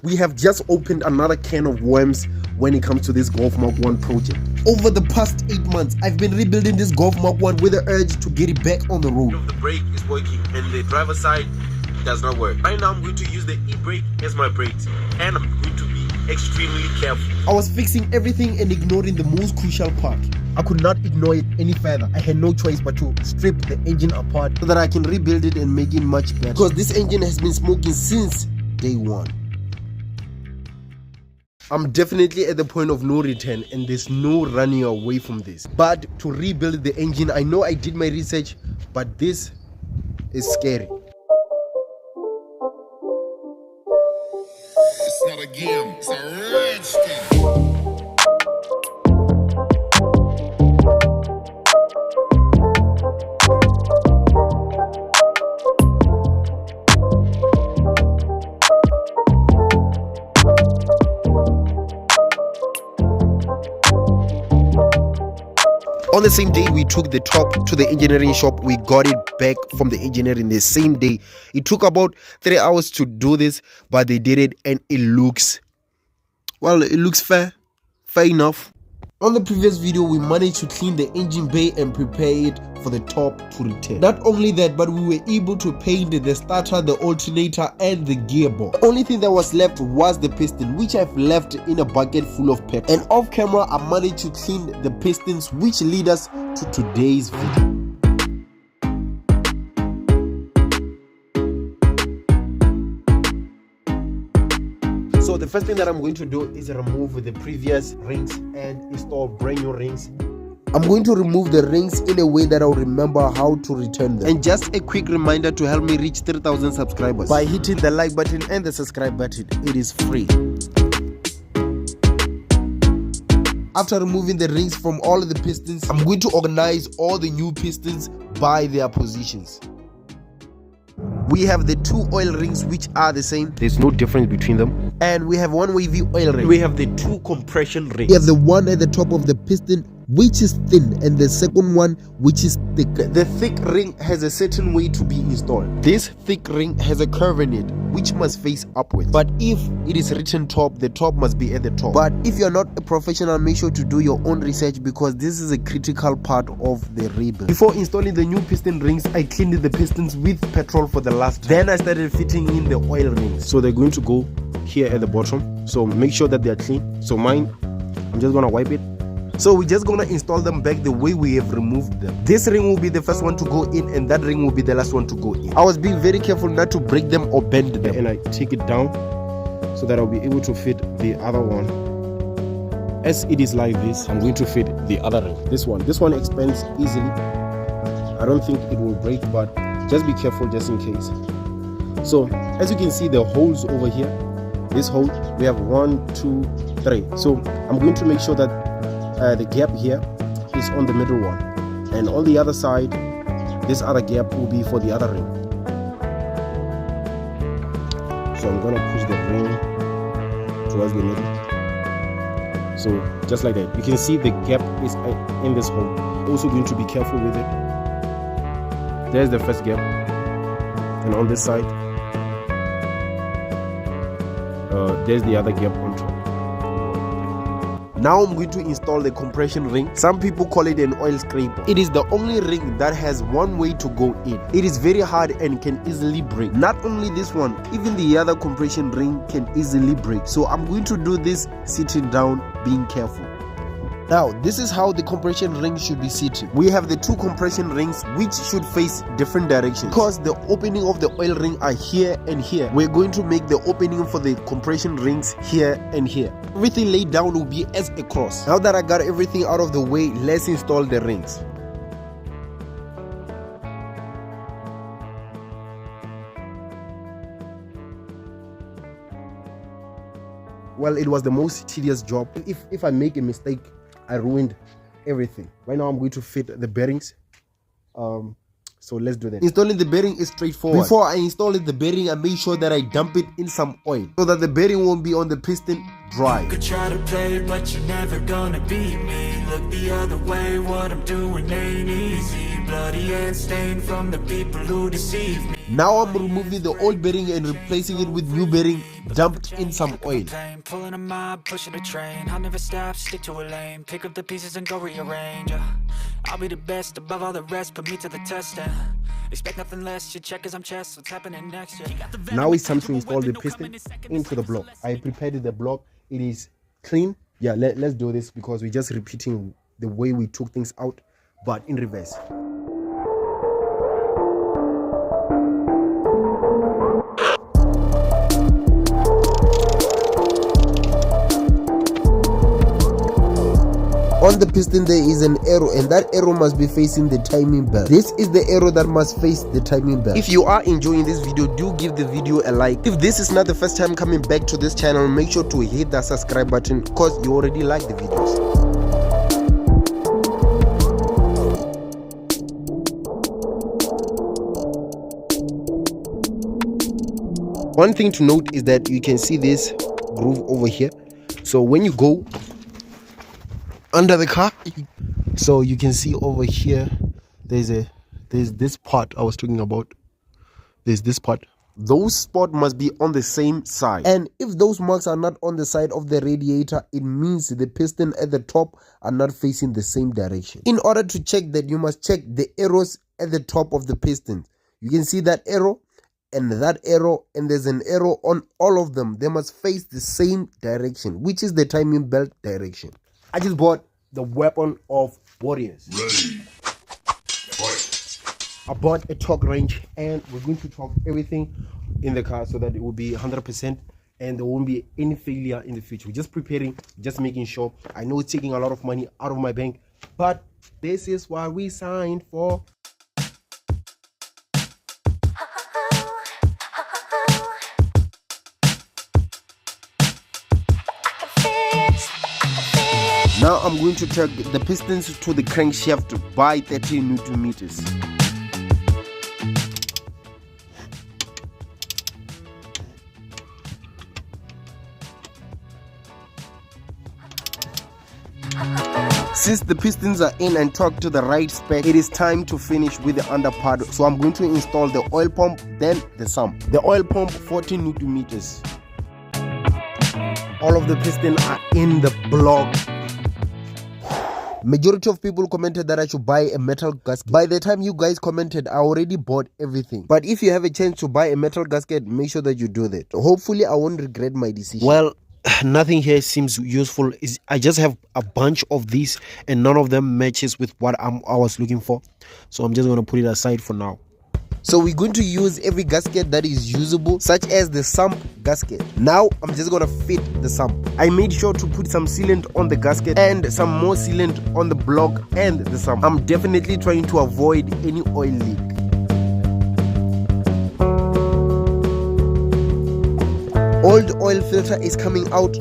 We have just opened another can of worms when it comes to this Golf Mark 1 project. Over the past 8 months, I've been rebuilding this Golf Mark 1 with the urge to get it back on the road. The brake is working and the driver's side does not work. Right now I'm going to use the e-brake as my brakes and I'm going to be extremely careful. I was fixing everything and ignoring the most crucial part. I could not ignore it any further. I had no choice but to strip the engine apart so that I can rebuild it and make it much better. Because this engine has been smoking since day one. I'm definitely at the point of no return and there's no running away from this. But to rebuild the engine, I know I did my research, but this is scary. It's not a game, it's a rich thing. On the same day we took the top to the engineering shop, we got it back from the engineer in the same day. It took about 3 hours to do this, but they did it and it looks, well, it looks fair enough. On the previous video, we managed to clean the engine bay and prepare it for the top to return. Not only that, but we were able to paint the starter, the alternator and the gearbox. The only thing that was left was the piston, which I've left in a bucket full of petrol. And off camera, I managed to clean the pistons, which lead us to today's video. So the first thing that I'm going to do is remove the previous rings and install brand new rings. I'm going to remove the rings in a way that I'll remember how to return them. And just a quick reminder to help me reach 3,000 subscribers by hitting the like button and the subscribe button. It is free. After removing the rings from all of the pistons, I'm going to organize all the new pistons by their positions. We have the 2 oil rings which are the same. There's no difference between them. And we have 1 wavy oil ring. We have the 2 compression rings. We have the one at the top of the piston which is thin and the second one which is thick. The thick ring has a certain way to be installed. This thick ring has a curve in it which must face upwards. But if it is written top, the top must be at the top. But if you're not a professional, make sure to do your own research because this is a critical part of the rebuild. Before installing the new piston rings, I cleaned the pistons with petrol for the last time. Then I started fitting in the oil rings. So they're going to go here at the bottom. So make sure that they are clean. So mine, I'm just gonna wipe it. So we're just gonna install them back the way we have removed them. This ring will be the first one to go in and that ring will be the last one to go in. I was being very careful not to break them or bend them. And I take it down so that I'll be able to fit the other one. As it is like this, I'm going to fit the other ring. This one expands easily. I don't think it will break, but just be careful just in case. So as you can see, the holes over here, this hole, we have 1, 2, 3. So I'm going to make sure that the gap here is on the middle one, and on the other side this other gap will be for the other ring. So I'm gonna push the ring towards the middle. So just like that, you can see the gap is in this hole. Also going to be careful with it. There's the first gap, and on this side there's the other gap on top. Now I'm going to install the compression ring. Some people call it an oil scraper. It is the only ring that has one way to go in. It is very hard and can easily break. Not only this one, even the other compression ring can easily break. So I'm going to do this sitting down, being careful. Now, this is how the compression ring should be seated. We have the 2 compression rings which should face different directions. Because the opening of the oil ring are here and here, we're going to make the opening for the compression rings here and here. Everything laid down will be as a cross. Now that I got everything out of the way, let's install the rings. Well, it was the most tedious job. If I make a mistake, I ruined everything. Right now I'm going to fit the bearings. So let's do that. Installing the bearing is straightforward. Before I install the bearing, I make sure that I dump it in some oil so that the bearing won't be on the piston dry. You could try to play, but you're never gonna beat me. Look the other way, what I'm doing ain't easy. bloody and stained from the people who deceive me. Now I'm removing the old bearing and replacing it with new bearing, dumped in some oil. Pulling a mob, pushing a train. I'll never stop, stick to a lane. Pick up the pieces and go rearrange. I'll be the best above all the rest, put me to the test and expect nothing less. You check as I'm chess, what's happening next? Now it's time to install the piston into the block. I prepared the block, it is clean. Yeah, let's do this because we're just repeating the way we took things out, but in reverse. On the piston there is an arrow, and that arrow must be facing the timing belt. This is the arrow that must face the timing belt. If you are enjoying this video, do give the video a like. If this is not the first time coming back to this channel, make sure to hit that subscribe button because you already like the videos. One thing to note is that you can see this groove over here. So when you go under the car, so you can see over here there's this part I was talking about. There's this part. Those spots must be on the same side, and if those marks are not on the side of the radiator, it means the piston at the top are not facing the same direction. In order to check that, you must check the arrows at the top of the piston. You can see that arrow and that arrow, and there's an arrow on all of them. They must face the same direction, which is the timing belt direction. I just bought the weapon of warriors. Ready. Fight. I bought a torque wrench, and we're going to torque everything in the car so that it will be 100% and there won't be any failure in the future. We're just preparing, just making sure. I know it's taking a lot of money out of my bank, but this is what we signed for. Now I'm going to take the pistons to the crankshaft by 30 Newton meters. Since the pistons are in and torqued to the right spec, it is time to finish with the underpart. So I'm going to install the oil pump, then the sump. The oil pump 14 Newton meters. All of the pistons are in the block. Majority of people commented that I should buy a metal gasket. By the time you guys commented, I already bought everything. But if you have a chance to buy a metal gasket, make sure that you do that. Hopefully I won't regret my decision. Well, nothing here seems useful. I just have a bunch of these and none of them matches with what I was looking for. So I'm just going to put it aside for now. So we're going to use every gasket that is usable, such as the sump gasket. Now I'm just going to fit the sump. I made sure to put some sealant on the gasket and some more sealant on the block and the sump. I'm definitely trying to avoid any oil leak. Old oil filter is coming out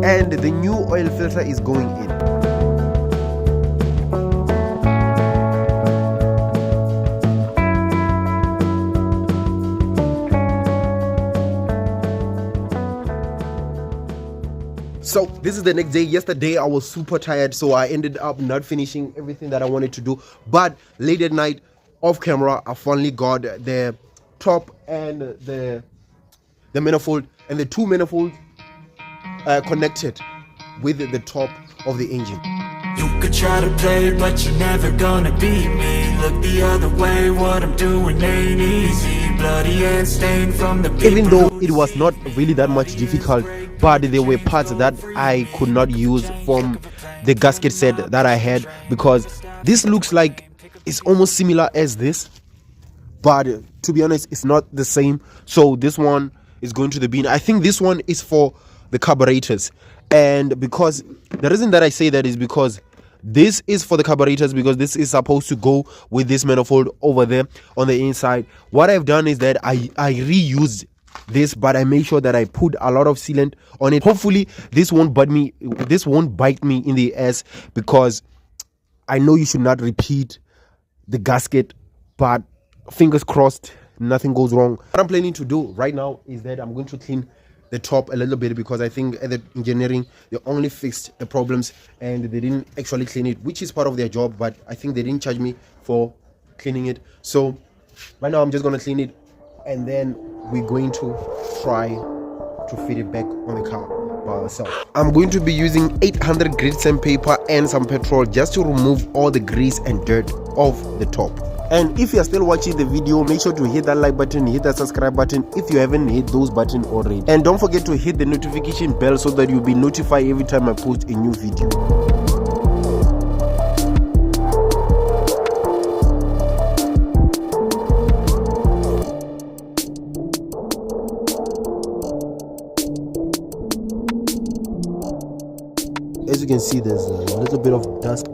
and the new oil filter is going in. So this is the next day. Yesterday I was super tired, so I ended up not finishing everything that I wanted to do. But late at night, off camera, I finally got the top and the manifold and the two manifolds connected with the top of the engine. You could try to play, but you're never gonna beat me. Look the other way, what I'm doing ain't easy. Bloody and stained from the people. Even though it was not really that much difficult, but there were parts that I could not use from the gasket set that I had, because this looks like it's almost similar as this, but to be honest it's not the same. So this one is going to the bin. I think this one is for the carburetors, and because the reason that I say that is because this is for the carburetors, because this is supposed to go with this manifold over there on the inside. What I've done is that I reused this, but I made sure that I put a lot of sealant on it. Hopefully this won't bite me in the ass, because I know you should not repeat the gasket, but fingers crossed nothing goes wrong. What I'm planning to do right now is that I'm going to clean the top a little bit, because I think at the engineering they only fixed the problems and they didn't actually clean it, which is part of their job, but I think they didn't charge me for cleaning it. So right now I'm just gonna clean it, and then we're going to try to fit it back on the car by ourselves. I'm going to be using 800 grit sandpaper and some petrol just to remove all the grease and dirt off the top. And if you are still watching the video, make sure to hit that like button, hit that subscribe button if you haven't hit those buttons already. And don't forget to hit the notification bell so that you'll be notified every time I post a new video. As you can see, there's a little bit of dust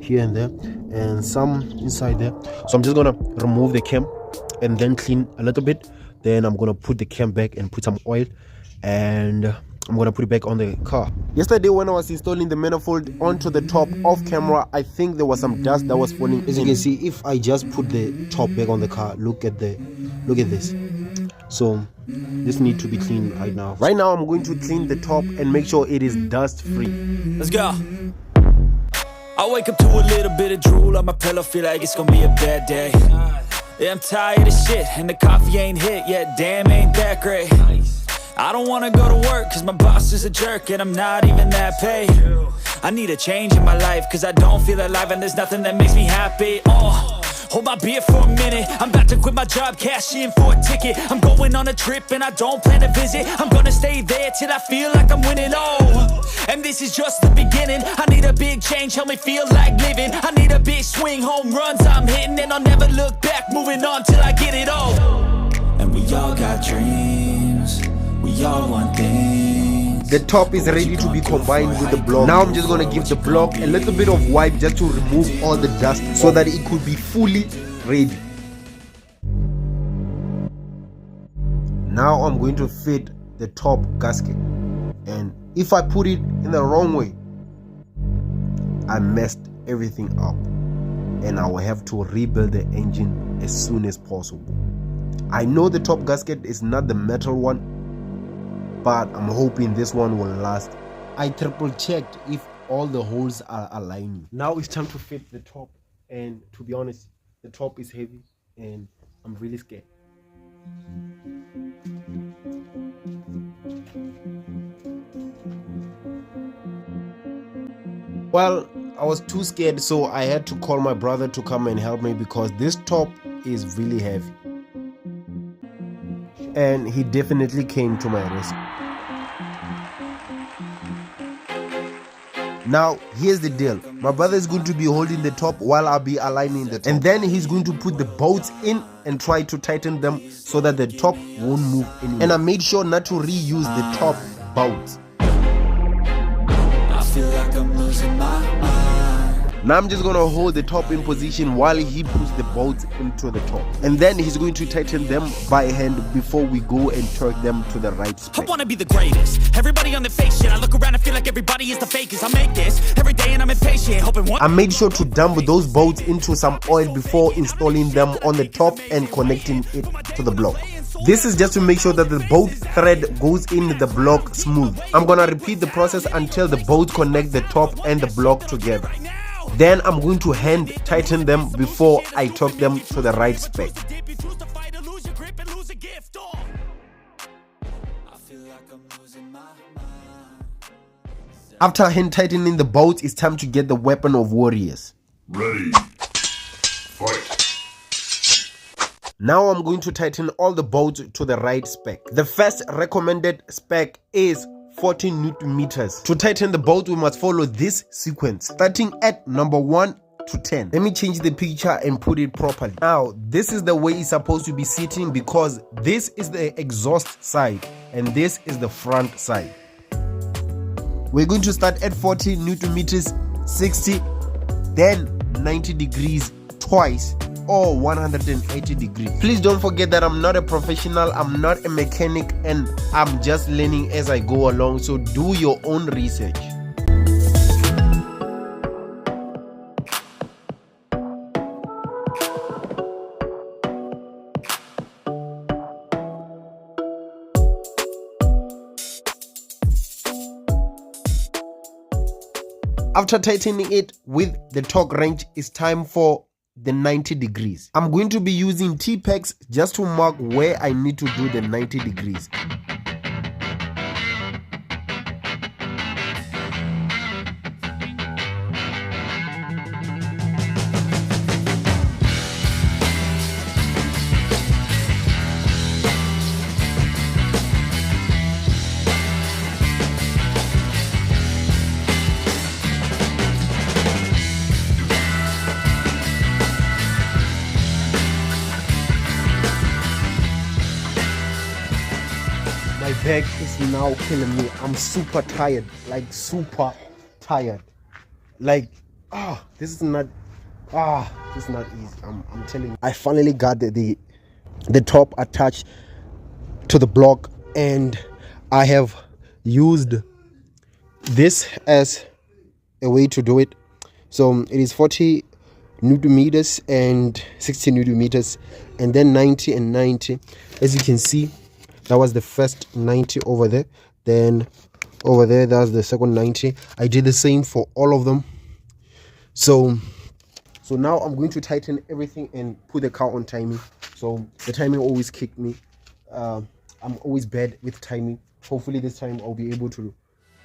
here and there and some inside there, so I'm just gonna remove the cam and then clean a little bit. Then I'm gonna put the cam back and put some oil, and I'm gonna put it back on the car. Yesterday when I was installing the manifold onto the top off camera, I think there was some dust that was falling. As you can see, if I just put the top back on the car, look at this. So this needs to be cleaned right now. Right now I'm going to clean the top and make sure it is dust free. Let's go. I wake up to a little bit of drool on my pillow, feel like it's gonna be a bad day. Yeah, I'm tired of shit, and the coffee ain't hit yet, damn, ain't that great. I don't wanna go to work, cause my boss is a jerk, and I'm not even that paid. I need a change in my life, cause I don't feel alive, and there's nothing that makes me happy. Hold my beer for a minute, I'm about to quit my job, cash in for a ticket. I'm going on a trip and I don't plan to visit. I'm gonna stay there till I feel like I'm winning, and this is just the beginning. I need a big change, help me feel like living. I need a big swing, home runs I'm hitting, and I'll never look back, moving on till I get it all. And we all got dreams, we all want things. The top is ready to be combined with the block. Now I'm just gonna give the block a little bit of wipe just to remove all the dust so that it could be fully ready. Now I'm going to fit the top gasket, and if I put it in the wrong way, I messed everything up and I will have to rebuild the engine as soon as possible. I know the top gasket is not the metal one, but I'm hoping this one will last. I triple checked if all the holes are aligning. Now it's time to fit the top, and to be honest, the top is heavy and I'm really scared. Well, I was too scared, so I had to call my brother to come and help me because this top is really heavy. And he definitely came to my rescue. Now, here's the deal. My brother is going to be holding the top while I'll be aligning the top. And then he's going to put the bolts in and try to tighten them so that the top won't move anymore. And I made sure not to reuse the top bolts. I feel like I'm losing my mind. Now I'm just going to hold the top in position while he puts the bolts into the top. And then he's going to tighten them by hand before we go and torque them to the right spec. I wanna be the greatest. Everybody on the fake shit. I look around and feel like everybody is the fakest. I make this every day and I'm impatient, hoping one. I made sure to dump those bolts into some oil before installing them on the top and connecting it to the block. This is just to make sure that the bolt thread goes in the block smooth. I'm gonna repeat the process until the bolts connect the top and the block together. Then I'm going to hand tighten them before I torque them to the right spec. After hand tightening the bolts, it's time to get the weapon of warriors. Ready. Fight. Now I'm going to tighten all the bolts to the right spec. The first recommended spec is 14 Newton meters. To tighten the bolt, we must follow this sequence, starting at number 1 to 10. Let me change the picture and put it properly. Now, this is the way it's supposed to be sitting because this is the exhaust side and this is the front side. We're going to start at 40 Newton meters, 60, then 90 degrees twice, or 180 degrees. Please don't forget that I'm not a professional, I'm not a mechanic, and I'm just learning as I go along, so do your own research. After tightening it with the torque wrench, it's time for the 90 degrees. I'm going to be using T-pegs just to mark where I need to do the 90 degrees. My back is now killing me. I'm super tired, like super tired. Like, this is not easy. I'm telling you. I finally got the top attached to the block, and I have used this as a way to do it. So it is 40 newton meters and 60 newton meters, and then 90 and 90. As you can see, that was the first 90 over there, then over there that's the second 90. I did the same for all of them. So now I'm going to tighten everything and put the car on timing. So the timing always kicked me. I'm always bad with timing. Hopefully this time I'll be able to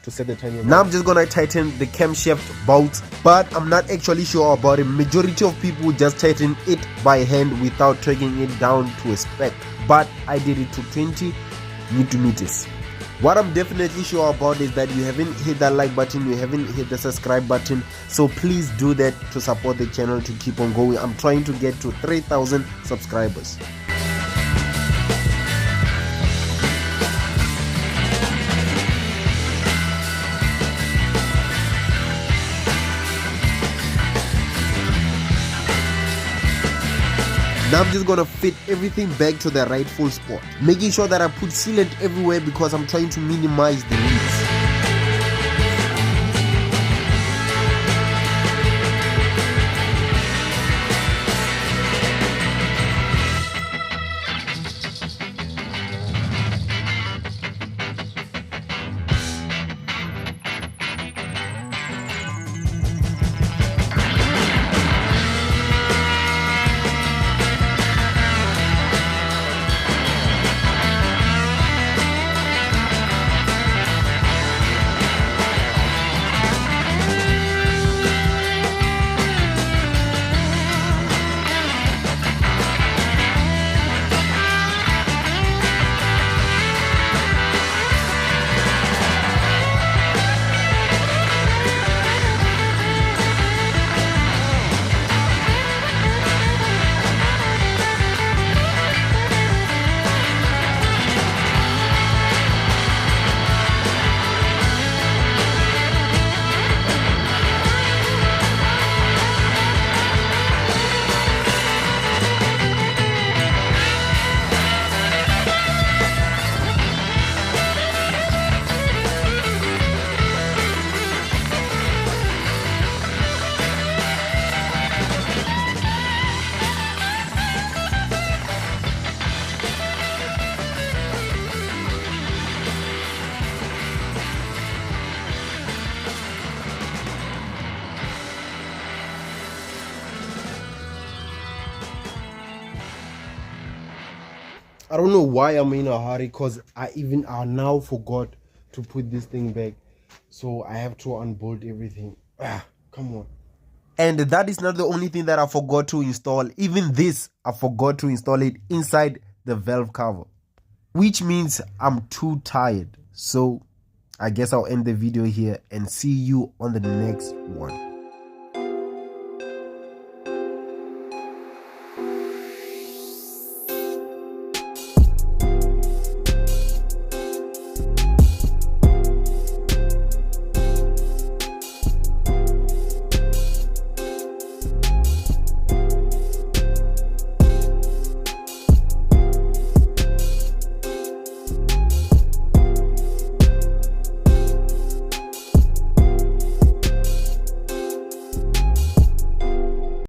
set the timing. Now I'm just gonna tighten the camshaft bolts, but I'm not actually sure about it. Majority of people just tighten it by hand without taking it down to a spec, but I did it to 20 newton meters. What I'm definitely sure about is that you haven't hit that like button, you haven't hit the subscribe button, so please do that to support the channel to keep on going. I'm trying to get to 3,000 subscribers. Now I'm just gonna fit everything back to the rightful spot, making sure that I put sealant everywhere because I'm trying to minimize the leaks. I don't know why I'm in a hurry, because I now forgot to put this thing back, so I have to unbolt everything. Come on. And that is not the only thing that I forgot to install. Even this, I forgot to install it inside the valve cover, which means I'm too tired. So I guess I'll end the video here and see you on the next one.